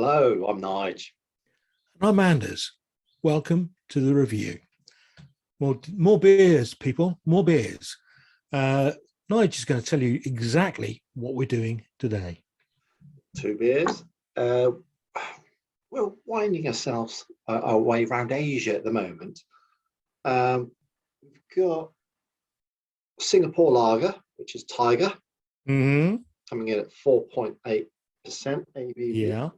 Hello, I'm Nige. And I'm Anders. Welcome to the review. More beers, people, more beers. Nige is going to tell you exactly what we're doing today. 2 beers. We're winding ourselves our way around Asia at the moment. We've got Singapore Lager, which is Tiger, coming in at 4.8% ABV. Yeah.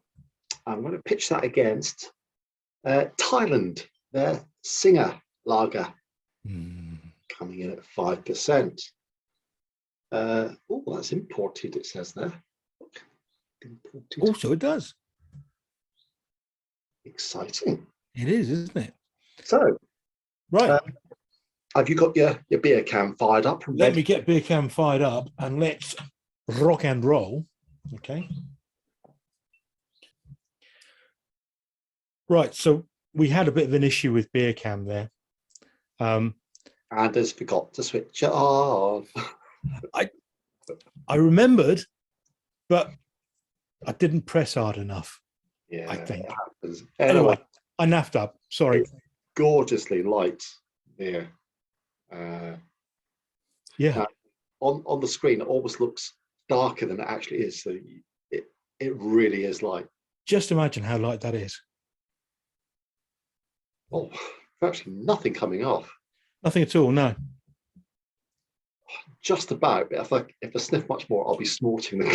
I'm going to pitch that against Thailand, their Singha Lager, coming in at 5%. Oh, that's imported, it says there. Look, imported. Also, it does. Exciting. It is, isn't it? So, right. Have you got your beer can fired up? Let me get beer can fired up and let's rock and roll. Okay. Right. So we had a bit of an issue with beer can there. Anders forgot to switch it on. I remembered, but I didn't press hard enough. Yeah, I think. it happens. Anyway, I naffed up. Sorry. It's gorgeously light beer. Yeah. On the screen, it almost looks darker than it actually is. So it really is light. Just imagine how light that is. Oh, actually nothing coming off. Nothing at all. No. Just about. If I sniff much more, I'll be snorting.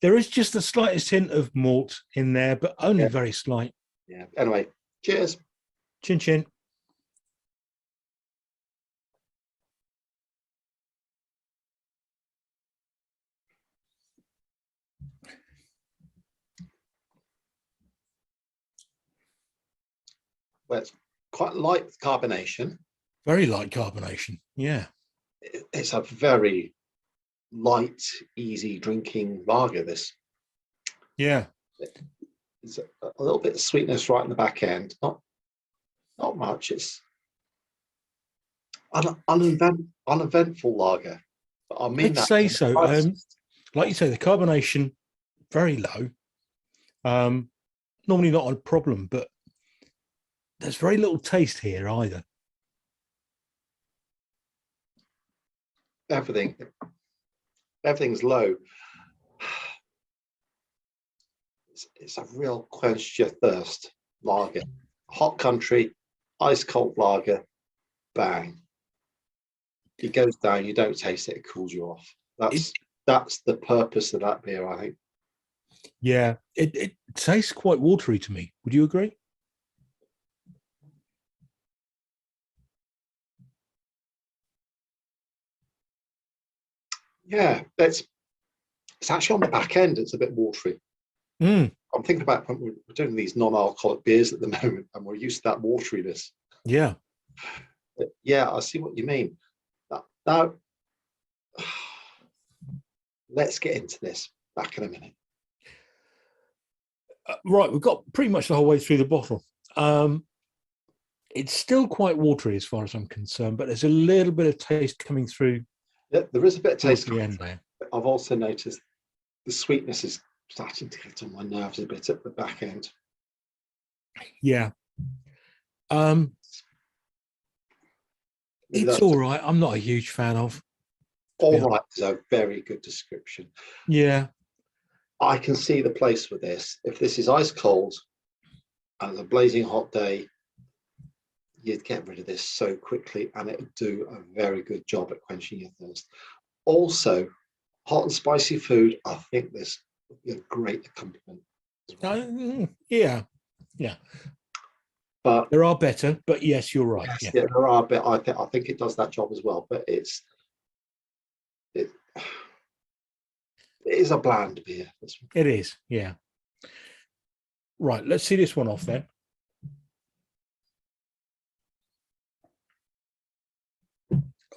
There is just the slightest hint of malt in there, but only very slight. Yeah. Anyway, cheers. Chin chin. Well, it's quite light carbonation. Very light carbonation. Yeah. It's a very light, easy drinking lager. This. Yeah. It's a little bit of sweetness right in the back end. Not much. It's uneventful lager. But I mean, I'd say so. Like you say, the carbonation very low. Normally not a problem, but there's very little taste here either. Everything's low. It's a real quench your thirst lager. Hot country, ice cold lager, bang. It goes down, you don't taste it, it cools you off. That's the purpose of that beer, I think. Yeah, it tastes quite watery to me. Would you agree? Yeah, it's actually on the back end. It's a bit watery. I'm thinking about when we're doing these non-alcoholic beers at the moment, and we're used to that wateryness. Yeah. But yeah, I see what you mean. Now, let's get into this back in a minute. Right, we've got pretty much the whole way through the bottle. It's still quite watery as far as I'm concerned, but there's a little bit of taste coming through. There is a bit of taste at the end there. I've also noticed the sweetness is starting to get on my nerves a bit at the back end. Yeah. It's all right. I'm not a huge fan of. All right is a very good description. Yeah. I can see the place for this. If this is ice cold and it's a blazing hot day, you'd get rid of this so quickly and it would do a very good job at quenching your thirst. Also, hot and spicy food, I think this would be a great accompaniment. Yeah. But there are better, but yes, you're right. Yes, yeah, there are, but I think it does that job as well. But it is a bland beer. It is, yeah. Right, let's see this one off then.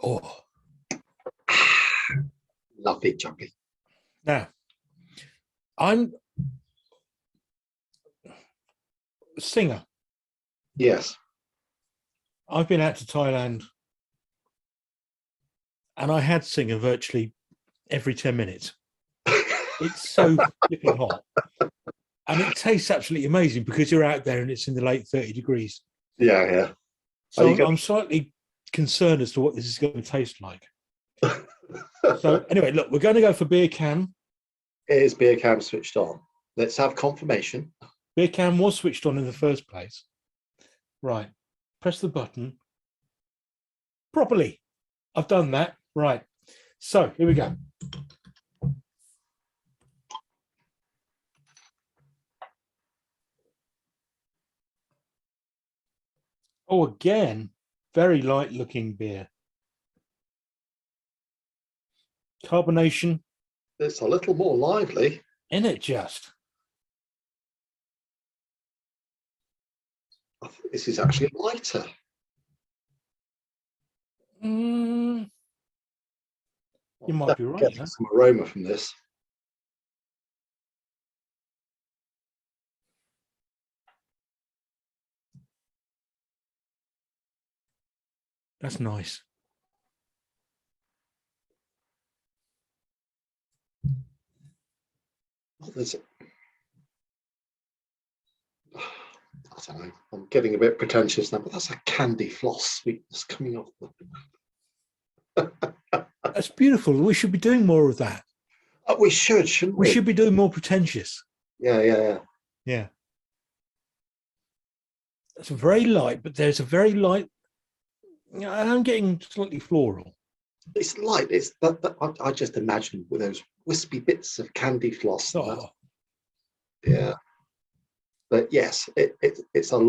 Oh, lovely, jumpy. Now, I'm Singha. Yes. I've been out to Thailand and I had Singha virtually every 10 minutes. It's so flipping hot. And it tastes absolutely amazing because you're out there and it's in the late 30 degrees. Yeah, yeah. So I'm slightly concerned as to what this is going to taste like. So anyway, look, we're going to go for beer can. Is beer can switched on? Let's have confirmation. Beer can was switched on in the first place. Right. Press the button properly. I've done that. Right. So here we go. Oh, again, very light looking beer. Carbonation. It's a little more lively. In it just. I think this is actually lighter. You might be right. Getting some aroma from this. That's nice. I don't know. I'm getting a bit pretentious now, but that's a candy floss sweetness coming off. That's beautiful. We should be doing more of that. We should, shouldn't we? We should be doing more pretentious. Yeah. It's very light, but there's a very light. I'm getting slightly floral. It's light. It's that I just imagine with those wispy bits of candy floss. Oh. Yeah. But yes, it's a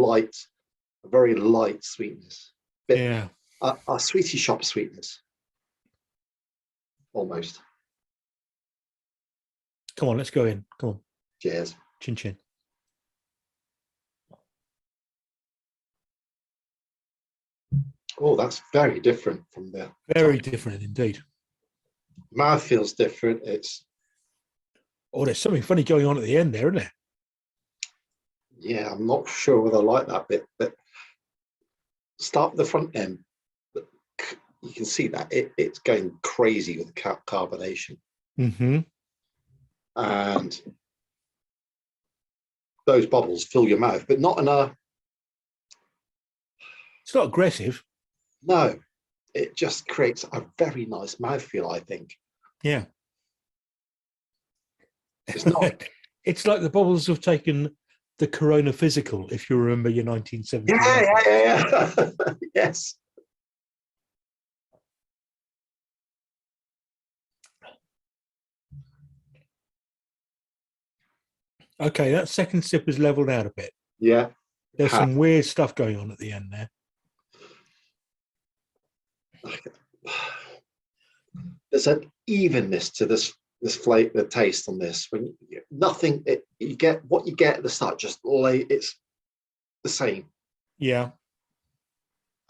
very light sweetness. Yeah. A sweetie shop sweetness. Almost. Come on, let's go in. Come on. Cheers. Chin chin. Oh, that's very different from the. Very different indeed. Mouth feels different. Oh, there's something funny going on at the end there, isn't there? Yeah, I'm not sure whether I like that bit, but start with the front end. You can see that it's going crazy with carbonation. Mm-hmm. And those bubbles fill your mouth, but not in a. It's not aggressive. No, it just creates a very nice mouthfeel, I think. Yeah. It's not. It's like the bubbles have taken the Corona physical, if you remember your 1970s. Yeah. Yes. Okay, that second sip has leveled out a bit. Yeah. There's some weird stuff going on at the end there. There's an evenness to this flavor, the taste on this. When you get what you get at the start, it's the same. Yeah.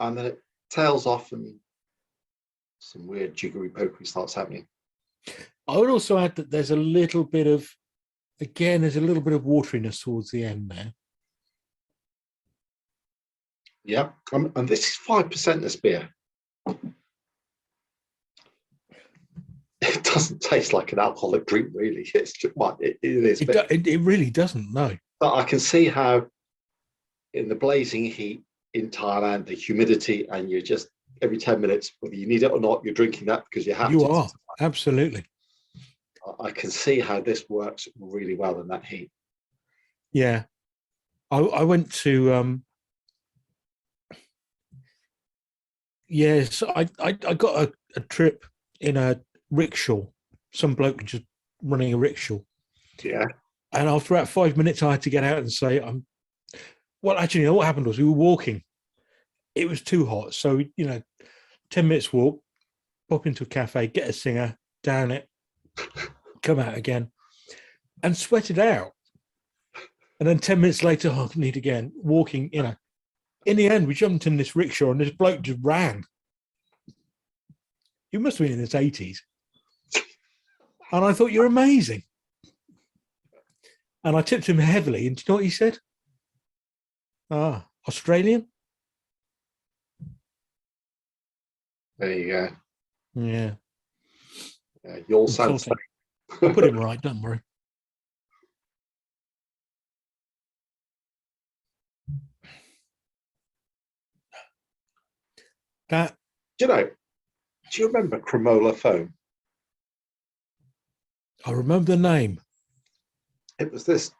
And then it tails off and some weird jiggery pokery starts happening. I would also add that there's a little bit of wateriness towards the end there. Yeah. And this is 5%, this beer. It doesn't taste like an alcoholic drink, really. It's just it is. It really doesn't, no. But I can see how in the blazing heat in Thailand, the humidity, and you're just every 10 minutes, whether you need it or not, you're drinking that because you have to. You are, absolutely. I can see how this works really well in that heat. Yeah. I went to yes, I got a trip in a rickshaw. Some bloke just running a rickshaw. Yeah. And after about 5 minutes, I had to get out and say, well, actually, you know what happened was we were walking. It was too hot. So, 10 minutes walk, pop into a cafe, get a Singha, down it, come out again, and sweat it out. And then 10 minutes later, I need again, walking, In the end, we jumped in this rickshaw and this bloke just ran. He must have been in his 80s. And I thought, you're amazing. And I tipped him heavily. And do you know what he said? Australian? There you go. Yeah. You all sound. I'll put him right, don't worry. That Do you remember Cremola phone? I remember the name. It was this.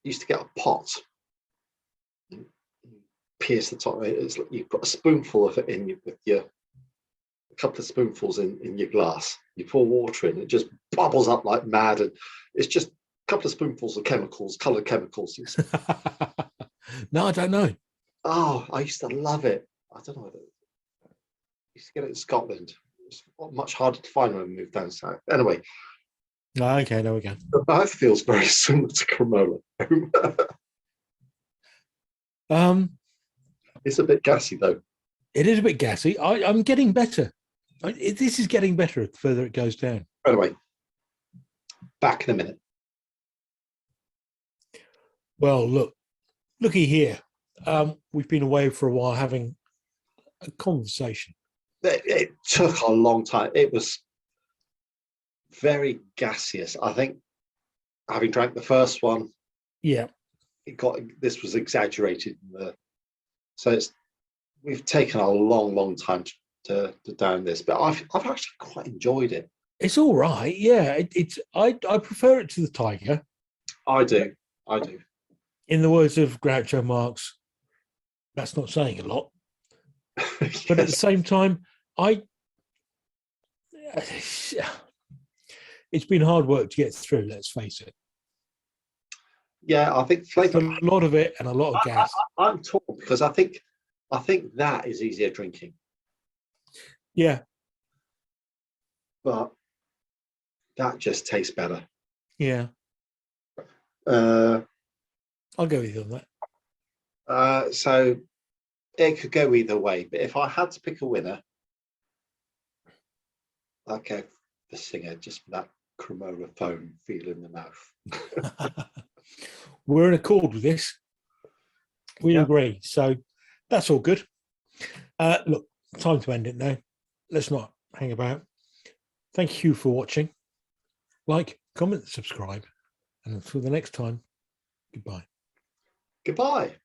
You used to get a pot, and you pierce the top. It's like you put a spoonful of it in with your a couple of spoonfuls in your glass. You pour water in, it just bubbles up like mad, and it's just a couple of spoonfuls of chemicals, coloured chemicals. No, I don't know. Oh, I used to love it. I don't know whether I used to get it in Scotland. It's much harder to find when we moved down south. Anyway, Okay, there we go. the mouth feels very similar to Cremola. It's a bit gassy though. It is a bit gassy. I'm getting better. This is getting better the further it goes down. Anyway, back in a minute. Well, looky here. We've been away for a while having a conversation. It took a long time. It was very gaseous. I think having drank the first one, Yeah. this was exaggerated. So we've taken a long time to down this, but I've actually quite enjoyed it. It's all right. Yeah. I prefer it to the Tiger. I do. In the words of Groucho Marx, that's not saying a lot. Yes. But at the same time, it's been hard work to get through, let's face it. Yeah, I think flavour. A lot of it and a lot of gas. I'm torn because I think that is easier drinking. Yeah. But that just tastes better. Yeah. I'll go with you on that. So it could go either way, but if I had to pick a winner, I'd go the Singha, just for that Cremola foam feel in the mouth. We're in accord with this. We agree. So that's all good. Look, time to end it now. Let's not hang about. Thank you for watching. Like, comment, subscribe. And until the next time, goodbye. Goodbye.